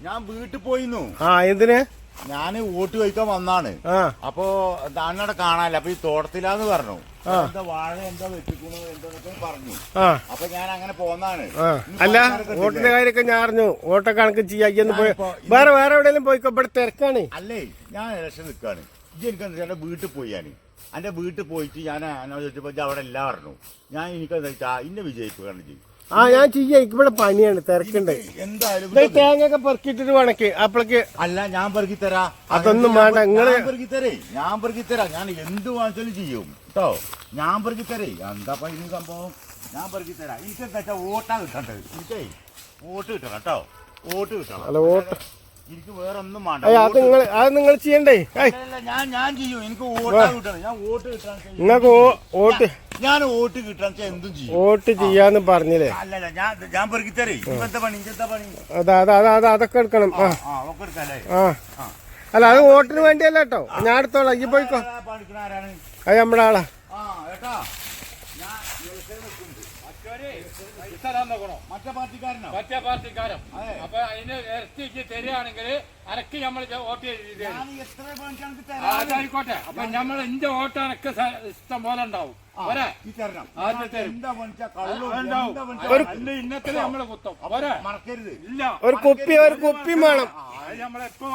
ഞാൻ വീട്ടിൽ പോയിന്നു. എന്തിന്? ഞാന് വോട്ട് ചോദിക്കാൻ വന്നാണ്. അപ്പൊ താനോടെ കാണാനില്ല. അപ്പൊ ഈ തോട്ടത്തിലാന്ന് പറഞ്ഞു. എന്താ വാഴ എന്താ വെട്ടിക്കണു എന്തൊക്കെ പറഞ്ഞു. അപ്പൊ ഞാൻ അങ്ങനെ പോന്നാണ്. അല്ല, വോട്ടിന്റെ കാര്യമൊക്കെ ഞാൻ അറിഞ്ഞു. വോട്ടൊക്കെ കണക്ക് ചെയ്യാൻ വേറെ എവിടെയെങ്കിലും പോയിക്കോ, ഇവിടെ തിരക്കാണ്. അല്ലേ, ഞാൻ ഇലക്ഷൻ നിൽക്കാണ്. എനിക്ക് എന്റെ വീട്ടിൽ പോയി. എന്റെ വീട്ടിൽ പോയിട്ട് ഞാൻ ചോദിച്ചപ്പോ അവിടെ എല്ലാം പറഞ്ഞു. ഞാൻ എനിക്കെന്താ വെച്ചാ ഇന്നെ വിജയിക്കുകയാണ് ചെയ്യും. ഞാൻ ചെയ്യാം. ഇവിടെ പണിയാണ്, തിരക്കുണ്ട്. എന്തായാലും തേങ്ങയൊക്കെ പെറുക്കിട്ടിട്ട് വേണക്ക് അപ്പളേക്ക്. അല്ല, ഞാൻ പെറുക്കി തരാ. അതൊന്നും വേണ്ട, നിങ്ങള് ഞാൻ പെറുക്കി തരാം. ഞാൻ എന്ത് വാങ്ങിച്ചാലും ചെയ്യും കേട്ടോ. ഞാൻ പെറുക്കി തരേ. എന്താ ഈ സംഭവം? ഞാൻ പെറുക്കി തരാം. എനിക്ക് എന്താ വെച്ചാൽ വോട്ടാ കിട്ടണ്ടത്. എനിക്കേ വോട്ട് കിട്ടണം കേട്ടോ. വോട്ട് കിട്ടണം. അല്ല, വോട്ട് എനിക്ക് വേറെ ഒന്നും വേണ്ട. അത് നിങ്ങൾ ചെയ്യണ്ടേ? ഞാൻ ചെയ്യും. എനിക്ക് വോട്ടാ കിട്ടണം. ഞാൻ വോട്ട് കിട്ടാൻ നിങ്ങൾക്ക് വോട്ട് ഞാൻ വോട്ട് കിട്ടാൻ എന്തും ചെയ്യും. വോട്ട് ചെയ്യാന്ന് പറഞ്ഞില്ലേ? അല്ലല്ല, ഞാൻ പെറുക്കി തരേ. എന്താ പണി? എന്താ പണി? അതൊക്കെ എടുക്കണം. ഒക്കെ എടുക്കാല്ലേ? അല്ല, അത് വോട്ടിന് വേണ്ടിയല്ല കേട്ടോ. ഞാൻ എടുത്തോളാം. ഈ പോയിക്കോ. അത് നമ്മുടെ ആളാ. മറ്റേ പാർട്ടിക്കാരൻ. അപ്പൊ അതിന് ഇറച്ചി തരികയാണെങ്കിൽ അനക്ക് നമ്മൾ വോട്ട് ചെയ്ത് ആയിക്കോട്ടെ. അപ്പൊ നമ്മൾ എന്റെ വോട്ട് അനക്ക് ഇഷ്ടം പോലെ ഉണ്ടാവും. ഇന്നത്തെ നമ്മള് കുത്തും. മറക്കരുത്. ഇല്ല, ഒരു കുപ്പി വേണം. നമ്മളെപ്പോ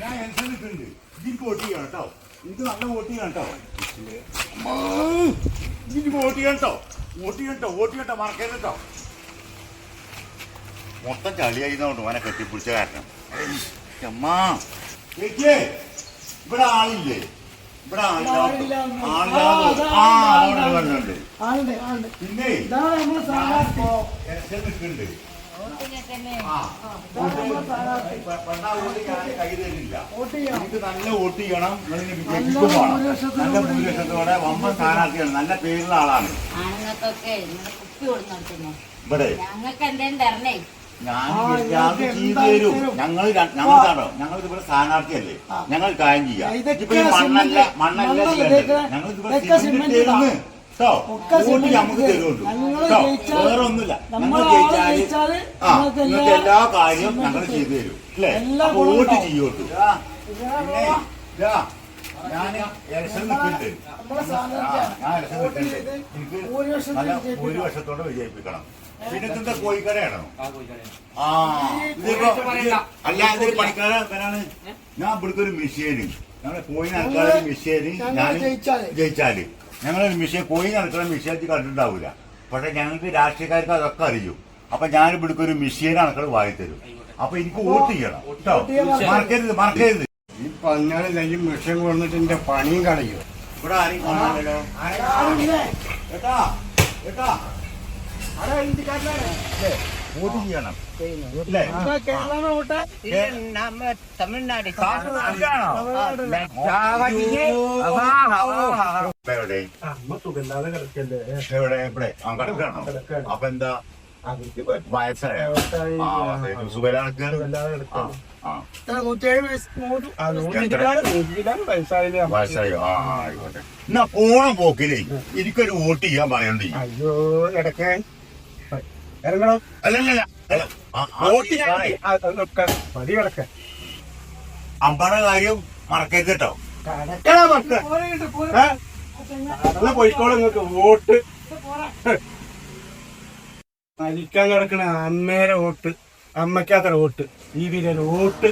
ഞാൻ എനിക്ക് വോട്ട് ചെയ്യണം കേട്ടോ. എനിക്ക് നല്ല വോട്ട് ചെയ്യണം കേട്ടോ. എനിക്ക് വോട്ട് ചെയ്യട്ടോ. വോട്ട് ചെയ്യട്ടോ. മറക്കരുത് കേട്ടോ. മൊത്തം ചളിയായിരുന്നോണ്ട് ഓനെ കെട്ടിപ്പിടിച്ച കാരണം. അമ്മാ ചേച്ചിയേ, ഇവിടെ ആളില്ലേ? ഇവിടെ ആളില്ലാതുണ്ട്. പിന്നെ നിൽക്കുന്നുണ്ട്. എനിക്ക് നല്ല വോട്ട് ചെയ്യണം. നല്ല ഭൂരിപക്ഷത്തോടെ വമ്പൻ സ്ഥാനാർത്ഥിയാണ്. നല്ല പേരുള്ള ആളാണ്. ഇവിടെ ഞാൻ ചെയ്തു തരും. ഞങ്ങൾക്കാണോ? ഞങ്ങൾ ഇവിടെ സ്ഥാനാർത്ഥിയല്ലേ? ഞങ്ങൾ കാര്യം ചെയ്യാം. ഇപ്പൊ ഈ മണ്ണല്ല ഞങ്ങൾ ഇവിടെ നമുക്ക് തരുള്ളൂ. വേറെ ഒന്നുമില്ല. ഞങ്ങൾ ജയിച്ചാല് നിങ്ങൾക്ക് എല്ലാ കാര്യവും ഞങ്ങൾ ചെയ്തു തരും. അല്ലേ? വോട്ട് ചെയ്യോട്ടു. പിന്നെ ഞാൻ ഇലക്ഷൻ നിൽക്കുന്നുണ്ട്. എനിക്ക് നല്ല ഭൂരിപക്ഷത്തോടെ വിജയിപ്പിക്കണം. പിന്നെ ഇതിന്റെ കോഴിക്കടയാണോ? ഇതിപ്പോ അല്ല, ഇതൊരു പണിക്കാരാണ്. ഞാൻ ഇവിടുത്തെ ഒരു മെഷീന്, ഞങ്ങളെ കോഴി നടക്കാതെ മെഷീന് ഞാൻ ജയിച്ചാല് ഞങ്ങളൊരു മെഷീൻ കോഴി നടക്കുന്ന മെഷീൻ കണ്ടിട്ടുണ്ടാവൂല. പക്ഷെ ഞങ്ങൾക്ക് രാഷ്ട്രീയക്കാർക്ക് അതൊക്കെ അറിയും. അപ്പൊ ഞാൻ ഇവിടുത്തെ ഒരു മെഷീൻ അണക്കൾ വാങ്ങിത്തരും. അപ്പൊ എനിക്ക് വോട്ട് ചെയ്യണം കേട്ടോ. മറക്കരുത്. ഈ പറഞ്ഞാൽ ഈ മെഷീൻ കൊണ്ടിട്ട് എന്റെ പണിയും കളയും. ഇവിടെ ആരെയും കാണാനല്ലോ. വോട്ട് ചെയ്യണം. തമിഴ്നാട് കിടക്കണോ? അപ്പൊ എന്താ വയസ്സായോ? വയസ്സായോ? ആയിക്കോട്ടെ. എന്നാ പോണ പോക്കിലേ എനിക്കൊരു വോട്ട് ചെയ്യാൻ പറയണ്ടേ? അയ്യോ, ഇടയ്ക്ക് ഇറങ്ങണം. അല്ലല്ല, അമ്പണ കാര്യം മറക്കരുത് കേട്ടോ. പോയിക്കോളൂ. നിങ്ങൾക്ക് വോട്ട് മരിക്കാൻ കിടക്കണ അമ്മേരെ വോട്ട്, അമ്മയ്ക്കത്ര വോട്ട്, ഈ വീരന് വോട്ട്.